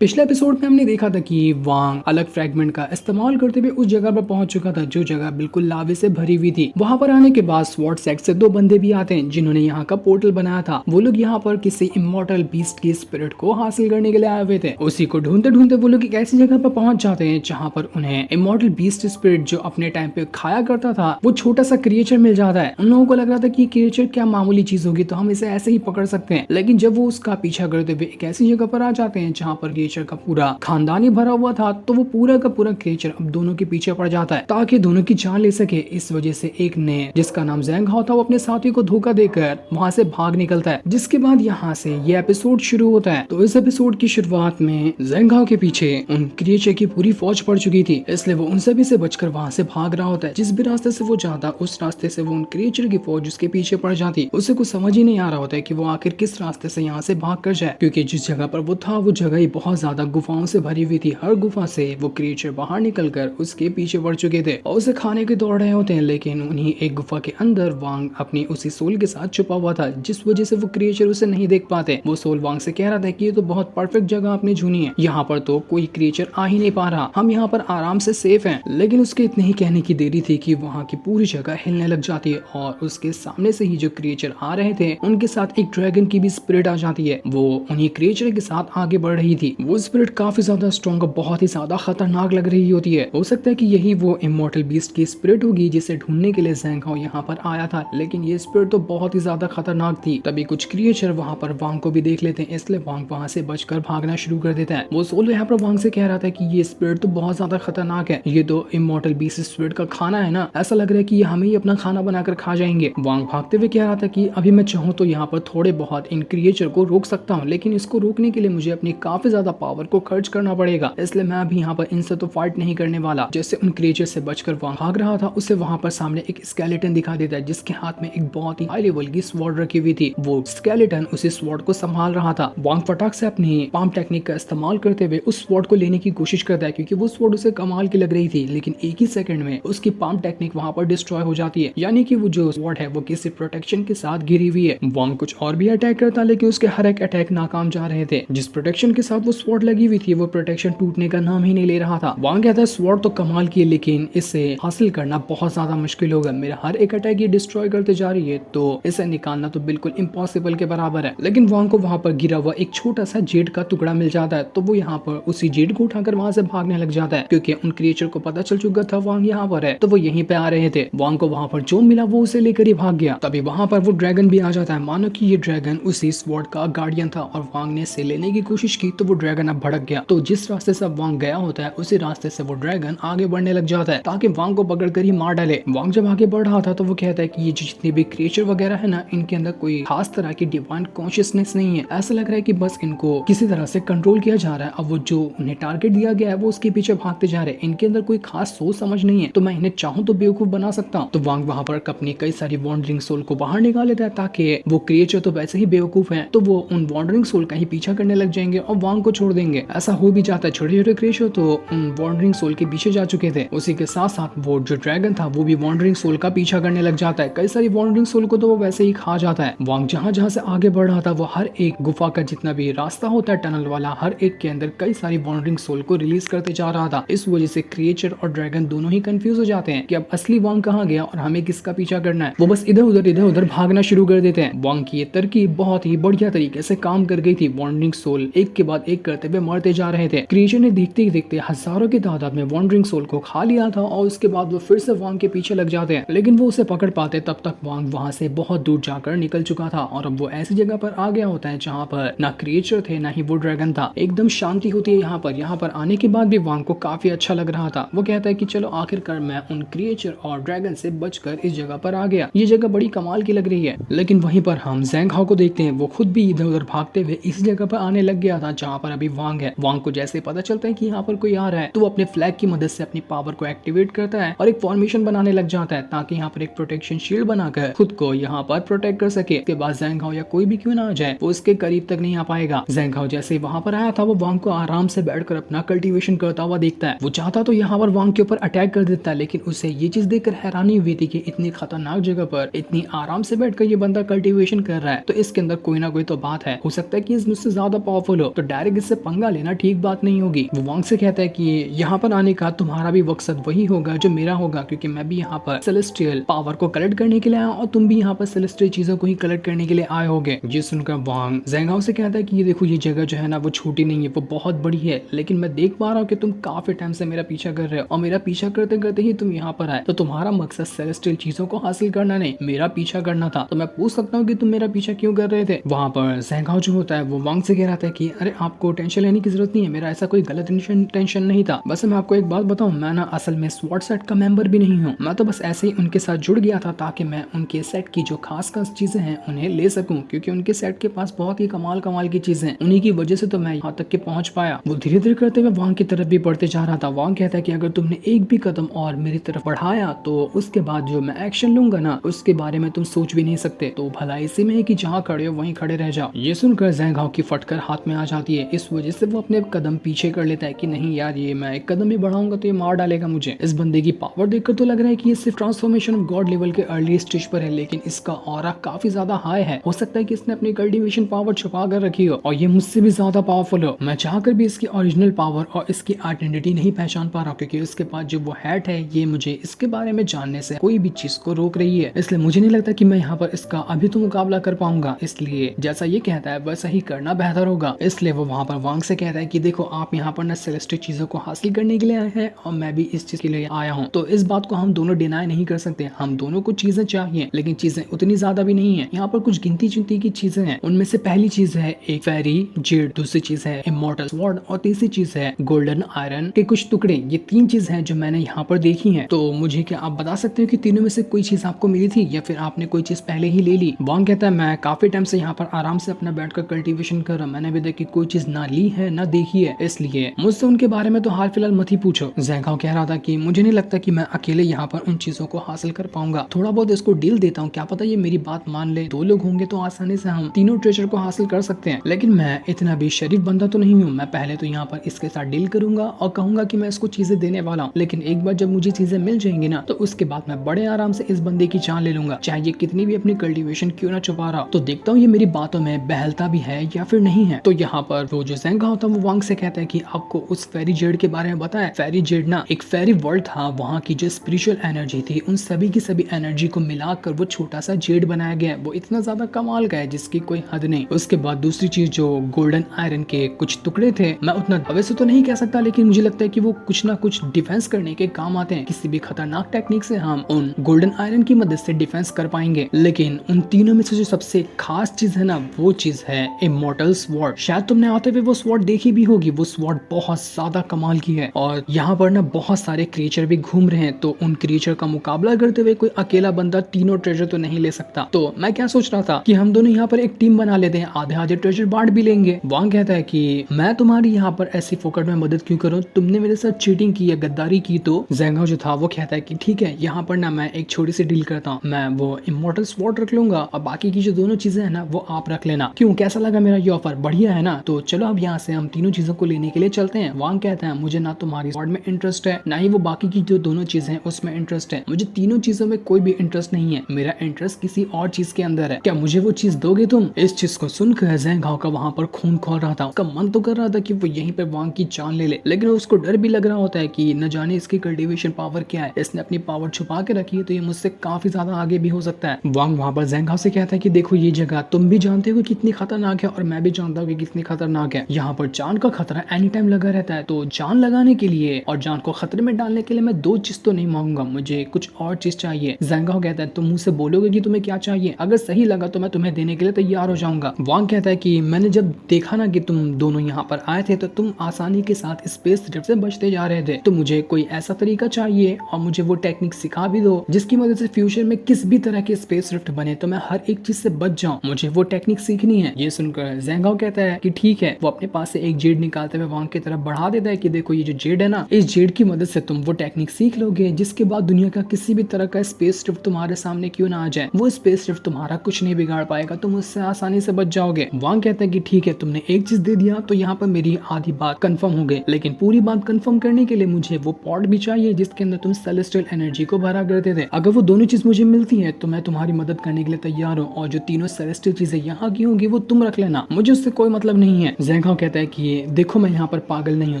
पिछले एपिसोड में हमने देखा था कि वांग अलग फ्रैगमेंट का इस्तेमाल करते हुए उस जगह पर पहुंच चुका था जो जगह बिल्कुल लावे से भरी हुई थी। वहां पर आने के बाद स्वॉर्ड सेक्स से दो बंदे भी आते हैं जिन्होंने यहाँ का पोर्टल बनाया था। वो लोग यहाँ पर किसी इमॉर्टल बीस्ट की स्पिरिट को हासिल करने के लिए आए हुए थे। उसी को ढूंढते ढूंढते वो लोग एक ऐसी जगह पर पहुंच जाते हैं जहाँ पर उन्हें इमॉर्टल बीस्ट स्पिरिट जो अपने टाइम पे खाया करता था वो छोटा सा क्रिएचर मिल जाता है। उन लोगों को लग रहा था कि क्रिएचर क्या मामूली चीज होगी तो हम इसे ऐसे ही पकड़ सकते हैं, लेकिन जब वो उसका पीछा करते हुए एक ऐसी जगह पर आ जाते हैं जहाँ पर क्रिएचर का पूरा खानदानी भरा हुआ था तो वो पूरा का पूरा क्रिएचर अब दोनों के पीछे पड़ जाता है ताकि दोनों की जान ले सके। इस वजह से एक ने जिसका नाम ज़ैंग हाओ था वो अपने साथी को धोखा देकर वहां से भाग निकलता है, जिसके बाद यहाँ से ये एपिसोड शुरू होता है। तो इस एपिसोड की शुरुआत में ज़ैंग हाओ के पीछे उन क्रिएचर की पूरी फौज पड़ चुकी थी, इसलिए वो उन सभी से बचकर वहां से भाग रहा होता है। जिस भी रास्ते से वो जाता उस रास्ते से वो उन क्रिएचर की फौज उसके पीछे पड़ जाती। उसे कुछ समझ ही नहीं आ रहा होता है कि वो आखिर किस रास्ते से यहाँ से भाग कर जाए, क्योंकि जिस जगह पर वो था वो जगह ही बहुत ज्यादा गुफाओं से भरी हुई थी। हर गुफा से वो क्रिएचर बाहर निकलकर उसके पीछे पड़ चुके थे और उसे खाने के दौड़ रहे होते हैं, लेकिन उन्हीं एक गुफा के अंदर वांग अपनी उसी सोल के साथ छुपा हुआ था, जिस वजह से वो क्रिएचर उसे नहीं देख पाते। वो सोल वांग से कह रहा था कि ये तो बहुत परफेक्ट जगह आपने चुनी है, यहाँ पर तो कोई क्रिएचर आ ही नहीं पा रहा, हम यहाँ पर आराम से सेफ हैं। लेकिन उसके इतने ही कहने की देरी थी कि वहाँ की पूरी जगह हिलने लग जाती है और उसके सामने से ही जो क्रिएचर आ रहे थे उनके साथ एक ड्रैगन की भी स्पिरिट आ जाती है। वो उन्हीं क्रिएचर के साथ आगे बढ़ रही थी। वो स्पिरिट काफी ज्यादा स्ट्रॉन्ग, बहुत ही ज्यादा खतरनाक लग रही होती है। हो सकता है कि यही वो इमॉर्टल बीस्ट की स्पिरिट होगी जिसे ढूंढने के लिए ज़ैंग हाओ यहाँ पर आया था, लेकिन ये स्पिरिट तो बहुत ही ज्यादा खतरनाक थी। तभी कुछ क्रिएचर वहाँ पर वांग को भी देख लेते हैं, इसलिए वांग वहाँ से बचकर भागना शुरू कर देता है। वो सोलो यहाँ पर वांग से कह रहा था कि ये स्पिरिट तो बहुत ज्यादा खतरनाक है, ये तो इमॉर्टल बीस्ट स्पिरिट का खाना है ना, ऐसा लग रहा है कि ये हमें ही अपना खाना बनाकर खा जाएंगे। वांग भागते हुए कह रहा था कि अभी मैं चाहूँ तो यहाँ पर थोड़े बहुत इन क्रिएचर को रोक सकता हूँ, लेकिन इसको रोकने के लिए मुझे अपनी काफी ज्यादा पावर को खर्च करना पड़ेगा, इसलिए मैं अभी यहाँ पर इनसे तो फाइट नहीं करने वाला। जैसे उन क्रिएचर से बचकर वांग भाग रहा था उसे वहां पर सामने एक स्केलेटन दिखा देता है जिसके हाथ में एक बहुत ही हाई लेवल की स्वॉर्ड रखी हुई थी। वो स्केलेटन उसी स्वॉर्ड को संभाल रहा था। वांग फटाक से अपनी पाम टेक्निक का इस्तेमाल करते हुए उस स्वॉर्ड को लेने की कोशिश करता है, क्योंकि वो स्वॉर्ड उसे कमाल की लग रही थी, लेकिन एक ही सेकंड में उसकी पाम टेक्निक वहां पर डिस्ट्रॉय हो जाती है, यानी कि वो जो स्वॉर्ड है वो किसी प्रोटेक्शन के साथ घिरी हुई है। वांग कुछ और भी अटैक करता लेकिन उसके हर एक अटैक नाकाम जा रहे थे। जिस प्रोटेक्शन के साथ वो स्वॉर्ड लगी हुई थी वो प्रोटेक्शन टूटने का नाम ही नहीं ले रहा था। वांग कहता है स्वॉर्ड तो कमाल की है लेकिन इसे हासिल करना बहुत ज्यादा मुश्किल होगा, मेरा हर एक अटैक ये डिस्ट्रॉय करते जा रही है, तो इसे निकालना तो बिल्कुल इम्पॉसिबल के बराबर है। लेकिन वांग को वहां पर गिरा हुआ एक छोटा सा जेड का टुकड़ा मिल जाता है, तो वो यहाँ पर उसी जेड को उठाकर वहां से भागने लग जाता है, क्योंकि उन क्रिएचर को पता चल चुका था वांग यहाँ पर है, तो वो यहीं पे आ रहे थे। वांग को वहां पर जो मिला वो उसे लेकर ही भाग गया। तभी वहां पर वो ड्रैगन भी आ जाता है, मानो कि ये ड्रैगन उसी स्वॉर्ड का गार्डियन था और वांग ने इसे लेने की कोशिश की तो वो ड्रैगन अब भड़क गया। तो जिस रास्ते से वांग गया होता है उसी रास्ते से वो ड्रैगन आगे बढ़ने लग जाता है ताकि वांग को पकड़कर ही मार डाले। वांग जब आगे बढ़ रहा था तो वो कहता है कि ये जितने भी क्रिएचर वगैरह है ना, इनके अंदर कोई खास तरह की डिवाइन कॉन्शियसनेस नहीं है, ऐसा लग रहा है कि बस इनको किसी तरह से कंट्रोल किया जा रहा है। अब वो जो उन्हें टारगेट दिया गया है वो उसके पीछे भागते जा रहे हैं, इनके अंदर कोई खास सोच समझ नहीं है, तो मैं इन्हें चाहूँ तो बेवकूफ बना सकता हूँ। तो वांग वहां पर अपनी कई सारी वॉन्डरिंग सोल को बाहर निकाल लेता है ताकि वो क्रिएचर तो वैसे ही बेवकूफ है तो वो उन वॉन्डरिंग सोल का ही पीछा करने लग जाएंगे और वांग को छोड़ देंगे। ऐसा हो भी जाता है, छोटे छोटे क्रिएचर तो उन वॉन्डरिंग सोल के पीछे जा चुके थे। उसी के साथ साथ वो जो ड्रैगन था वो भी वॉन्डरिंग सोल का पीछा करने लग जाता है। कई सारी वॉन्डरिंग सोल को तो वो वैसे ही खा जाता है। वांग जहाँ जहाँ से आगे बढ़ रहा था वो हर एक गुफा का जितना भी रास्ता होता है टनल वाला, हर एक के अंदर कई सारी वॉन्डरिंग सोल को रिलीज करते जा रहा था। इस वजह से क्रिएचर और ड्रैगन दोनों ही कंफ्यूज हो जाते हैं कि अब असली वांग कहाँ गया और हमें किसका पीछा करना है। वो बस इधर उधर भागना शुरू कर देते हैं। वांग की ये तरकीब बहुत ही बढ़िया तरीके से काम कर गई थी। वॉन्डरिंग सोल एक के बाद एक करते हुए मरते जा रहे थे। क्रिएचर ने देखते ही देखते हजारों की तादाद में वॉन्डरिंग सोल को खा लिया था और उसके बाद वो फिर से वांग के पीछे लग जाते हैं, लेकिन वो उसे पकड़ पाते तब तक वांग वहां से बहुत दूर जाकर निकल चुका था और अब वो ऐसी जगह पर आ गया होता है जहाँ पर ना क्रिएचर थे ना ही वो ड्रैगन था। एकदम शांति होती है यहाँ पर आने के बाद भी वांग को काफी अच्छा लग रहा था। वो कहता है कि चलो आखिरकार मैं उन क्रिएचर और ड्रैगन से बचकर इस जगह पर आ गया, ये जगह बड़ी कमाल की लग रही है। लेकिन वहीं पर हम ज़ैंग हाओ को देखते हैं, वो खुद भी इधर उधर भागते हुए इस जगह पर आने लग गया था जहाँ पर अभी वांग है। वांग को जैसे पता चलता है कि यहाँ पर कोई आ रहा है तो वो अपने फ्लैग की मदद से अपनी पावर को एक्टिवेट करता है और एक फॉर्मेशन बनाने लग जाता है ताकि यहाँ पर एक प्रोटेक्शन शील्ड बनाकर खुद को यहाँ पर प्रोटेक्ट कर सके। इसके बाद ज़ैंग हाओ या कोई भी क्यों ना आ जाए वो उसके करीब तक नहीं आ पाएगा। ज़ैंग हाओ जैसे ही वहां पर आया था वो वांग को आराम से बैठकर अपना कल्टीवेशन करता हुआ देखता है। वो चाहता तो यहाँ पर वांग के ऊपर अटैक कर देता है, लेकिन उसे ये चीज देखकर हैरानी हुई थी कि इतनी खतरनाक जगह पर इतनी आराम से बैठकर ये बंदा कल्टीवेशन कर रहा है, तो इसके अंदर कोई ना कोई तो बात है। हो सकता है कि मुझसे ज्यादा पावरफुल हो, तो डायरेक्ट इससे पंगा लेना ठीक बात नहीं होगी। वो वांग से कहता है कि यहाँ पर आने का तुम्हारा भी मकसद वही होगा जो मेरा होगा, क्योंकि मैं भी यहाँ पर सेलेस्टियल पावर को कलेक्ट करने के लिए आया और तुम भी यहाँ पर सेलेस्टियल चीजों को ही कलेक्ट करने के लिए आए होगे। ये सुनकर वांग ज़ेंघाओ से कहता है कि ये देखो, ये जगह जो है ना वो छोटी नहीं है, वो बहुत बड़ी है, लेकिन मैं देख पा रहा हूँ कि तुम काफी टाइम से मेरा पीछा कर रहे हो और मेरा पीछा करते करते ही तुम यहाँ पर आए, तो तुम्हारा मकसद सेलेस्टियल चीजों को हासिल करना नहीं, मेरा पीछा करना था। तो मैं पूछ सकता हूँ कि तुम मेरा पीछा क्यों कर रहे थे? वहाँ पर ज़ेंघाओ जो होता है वो वांग से कह रहा था कि अरे आपको टेंशन लेने की जरूरत नहीं है, मेरा ऐसा कोई गलत टेंशन नहीं था। बस मैं आपको एक बात बताऊं, मैं ना असल में स्वॉर्ड सेट का मेंबर भी नहीं हूँ, मैं तो बस ऐसे ही उनके साथ जुड़ गया था ताकि मैं उनके सेट की जो खास चीजें हैं उन्हें ले सकूं, क्योंकि उनके सेट के पास बहुत ही कमाल की चीजें हैं, उन्हीं की वजह से तो मैं यहाँ तक के पहुंच पाया। वो धीरे धीरे करते हुए वांग की तरफ भी बढ़ते जा रहा था। वांग कहता है कि अगर तुमने एक भी कदम और मेरी तरफ बढ़ाया तो उसके बाद जो मैं एक्शन लूंगा ना उसके बारे में तुम सोच भी नहीं सकते, तो भला इसी में है कि जहाँ खड़े हो वहीं खड़े रह जाओ। ये सुनकर ज़ेंघाओ की फटकर हाथ में आ जाती है, इस वजह से वो अपने कदम पीछे कर लेता है कि नहीं यार, ये मैं एक कदम भी बढ़ाऊंगा तो ये मार डालेगा मुझे। इस बंदे की पावर देखकर तो लग रहा है कि ये सिर्फ ट्रांसफॉर्मेशन ऑफ गॉड लेवल के अर्ली स्टेज पर है, लेकिन इसका ऑरा काफी ज्यादा हाई है। हो सकता है कि इसने अपनी कल्टीवेशन पावर छुपा कर रखी हो और ये मुझसे भी ज्यादा पावरफुल हो। मैं चाहकर भी इसकी ओरिजिनल पावर और इसकी आइडेंटिटी नहीं पहचान पा रहा, क्योंकि इसके पास जो वो हैट है ये मुझे इसके बारे में जानने से कोई भी चीज को रोक रही है, इसलिए मुझे नहीं लगता कि मैं यहाँ पर इसका अभी तो मुकाबला कर पाऊंगा। इसलिए जैसा ये कहता है वैसा ही करना बेहतर होगा। इसलिए वो वहाँ पर वांग से कहता है कि देखो, आप यहाँ पर न सेलेस्टियल चीजों को हासिल करने के लिए आए हैं और मैं भी इस चीज के लिए आया हूँ, तो इस बात को हम दोनों डिनाई नहीं कर सकते। हम दोनों को चीजें चाहिए, लेकिन चीजें उतनी ज्यादा भी नहीं है। यहाँ पर कुछ गिनती चुनती की चीजें हैं, उनमें से पहली चीज है एक फेरी जेड, दूसरी चीज है इमॉर्टल स्वॉर्ड और तीसरी चीज है गोल्डन आयरन के कुछ टुकड़े। ये तीन चीज हैं जो मैंने यहाँ पर देखी हैं। तो मुझे क्या आप बता सकते हो कि तीनों में से कोई चीज आपको मिली थी या फिर आपने कोई चीज पहले ही ले ली? वांग कहता है मैं काफी टाइम से यहाँ पर आराम से अपना बैठकर कल्टीवेशन कर रहा, मैंने अभी तक कोई चीज ना ली है ना देखी है, इसलिए मुझसे उनके बारे में तो हाल फिलहाल मत ही पूछो। ज़ेंघाओ कह रहा था कि मुझे नहीं लगता कि मैं अकेले यहाँ पर उन चीजों को हासिल कर पाऊंगा, थोड़ा बहुत इसको डील देता हूँ, क्या पता ये मेरी बात मान ले। दो लोग होंगे तो आसानी से हम तीनों ट्रेजर को हासिल कर सकते हैं, लेकिन मैं इतना भी शरीफ बंदा तो नहीं हूँ। मैं पहले तो यहाँ पर इसके साथ डील करूंगा और कहूंगा कि मैं इसको चीजें देने वाला हूँ, लेकिन एक बार जब मुझे चीजें मिल जाएंगी ना तो उसके बाद मैं बड़े आराम से इस बंदे की जान ले लूंगा, चाहे ये कितनी भी अपनी कल्टीवेशन क्यों ना छुपा रहा। तो देखता हूँ ये मेरी बातों में बहलता भी है या फिर नहीं है। तो यहाँ पर वो जो ज़ेंघाओ होता है वो वांग से कहता है कि आपको उस फेरी जेड के बारे में बताया। फेरी जेड ना एक फेरी वर्ल्ड था, वहाँ की जो स्पिरिचुअल एनर्जी थी उन सभी की सभी एनर्जी को मिलाकर वो छोटा सा जेड बनाया गया है। वो इतना ज्यादा कमाल का है जिसकी कोई हद नहीं। उसके बाद दूसरी चीज जो गोल्डन आयरन के कुछ टुकड़े थे, मैं उतना वैसे तो नहीं कह सकता, लेकिन मुझे लगता है कि वो कुछ ना कुछ डिफेंस करने के काम आते हैं। किसी भी खतरनाक टेक्निक से हम उन गोल्डन आयरन की मदद से डिफेंस कर पाएंगे। लेकिन उन तीनों में से जो सबसे खास चीज है ना वो चीज है इमॉर्टल स्वॉर्ड। शायद तुमने आते हुए वो स्वॉर्ड देखी भी होगी। वो स्वॉर्ड बहुत ज्यादा कमाल की है और यहाँ पर ना बहुत सारे क्रिएचर भी घूम रहे हैं, तो उन क्रिएचर का मुकाबला करते हुए कोई अकेला बंदा तीनों ट्रेजर तो नहीं ले सकता। तो मैं क्या सोच रहा था कि हम दोनों यहाँ पर एक टीम बना लेते हैं, आधे आधे ट्रेजर बांट भी लेंगे। वांग कहता है कि मैं तुम्हारी यहाँ पर ऐसी फोकट में मदद क्यों करूँ, तुमने मेरे साथ चीटिंग की या गद्दारी की। तो ज़ेंघाओ जो था वो कहता है कि ठीक है, यहाँ पर ना मैं एक छोटी सी डील करता हूँ, मैं वो इमॉर्टल स्वॉर्ड रख लूंगा और बाकी की जो दोनों चीजें है ना वो आप रख लेना। क्यों, कैसा लगा मेरा ये ऑफर? बढ़िया है ना? तो चलो अब यहाँ से हम तीनों चीजों को लेने के लिए चलते हैं। वांग कहता है मुझे ना तुम्हारी स्वॉर्ड में इंटरेस्ट है ना ही वो बाकी की जो दोनों चीजें हैं उसमें इंटरेस्ट है। मुझे तीनों चीजों में कोई भी इंटरेस्ट नहीं है, मेरा इंटरेस्ट किसी और चीज के अंदर है। क्या मुझे वो चीज दोगे तुम? इस चीज को सुनकर ज़ेंघाओ का वहाँ पर खून खोल रहा था। उसका मन तो कर रहा था कि वो यहीं पे वांग की जान ले ले, लेकिन उसको डर भी लग रहा होता है कि न जाने इसकी कल्टीवेशन पावर क्या है, इसने अपनी पावर छुपा के रखी है तो ये मुझसे काफी ज्यादा आगे भी हो सकता है। वांग वहाँ पर ज़ेंघाओ से कहता है कि देखो, ये जगह तुम भी जानते हो कितनी खतरनाक है और मैं भी जानता हूँ कि कितनी खतरनाक है। यहाँ पर जान का खतरा एनी टाइम लगा रहता है, तो जान लगाने के लिए और जान को खतरे में डालने के लिए मैं दो चीज तो नहीं मांगूंगा, मुझे कुछ और चीज चाहिए। ज़ेंघाओ कहता है तुम मुझसे बोलोगे कि तुम्हें क्या चाहिए, अगर सही लगा तो मैं तुम्हें देने के लिए तैयार हो जाऊंगा। वांग कहता है कि मैंने जब देखा ना कि तुम दोनों यहाँ पर आए थे तो तुम आसानी के साथ स्पेस ड्रिफ्ट से बचते जा रहे थे, तो मुझे कोई ऐसा तरीका चाहिए और मुझे वो टेक्निक सिखा भी दो जिसकी मदद से फ्यूचर में किस भी तरह के स्पेस ड्रिफ्ट बने तो मैं हर एक चीज से बच जाऊं, मुझे वो टेक्निक सीखनी है। ये सुनकर ज़ेंघाओ कहता है कि ठीक है। वो अपने पास से एक जेड निकालते हुए वांग की तरफ बढ़ा देता है कि देखो, ये जो जेड है ना, इस जेड की मदद से तुम वो टेक्निक सीख लोगे जिसके बाद दुनिया का किसी भी तरह का स्पेस ड्रिफ्ट तुम्हारे सामने क्यों ना आ जाए, वो स्पेस ड्रिफ्ट तुम्हारा कुछ नहीं बिगाड़ पाएगा, तुम उससे आसानी से बच जाओगे। वांग कहता है कि ठीक है, तुमने एक चीज दे दिया तो यहाँ पर मेरी आधी बात कंफर्म हो गई, लेकिन पूरी बात कंफर्म करने के लिए मुझे वो पॉट भी चाहिए जिसके अंदर तुम सेलेस्टियल एनर्जी को भरा करते थे। अगर वो दोनों चीज मुझे मिलती है तो मैं तुम्हारी मदद करने के लिए तैयार हूँ और जो तीनों सेलेस्टियल चीजें यहाँ की होंगी वो तुम रख लेना, मुझे उससे कोई मतलब नहीं है। जैंग हाओ कहता है कि देखो मैं यहाँ पर पागल नहीं हूँ,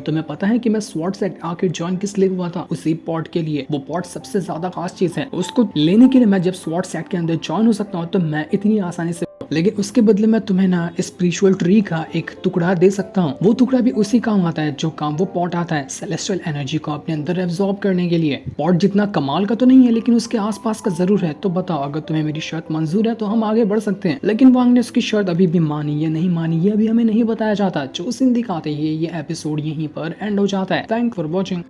तुम्हें पता है कि मैं स्वॉर्ड सेक्ट आखिर ज्वाइन किस लिए हुआ था? उसी पॉट के लिए। वो पॉट सबसे ज्यादा खास चीज है, उसको लेने के लिए मैं जब स्वॉर्ड सेक्ट के अंदर ज्वाइन हो सकता हूँ तो मैं इतनी आसानी से, लेकिन उसके बदले में तुम्हें ना स्पिरिचुअल ट्री का एक टुकड़ा दे सकता हूँ। वो टुकड़ा भी उसी काम आता है जो काम वो पॉट आता है, सेलेस्टियल एनर्जी को अपने अंदर एब्जॉर्ब करने के लिए। पॉट जितना कमाल का तो नहीं है लेकिन उसके आसपास का जरूर है। तो बताओ, अगर तुम्हें मेरी शर्त मंजूर है तो हम आगे बढ़ सकते हैं। लेकिन वांग ने उसकी शर्त अभी भी मानी या नहीं मानी ये अभी हमें नहीं बताया जाता। जो सीन दिखाते ही ये एपिसोड यहीं पर एंड हो जाता है। Thank for watching.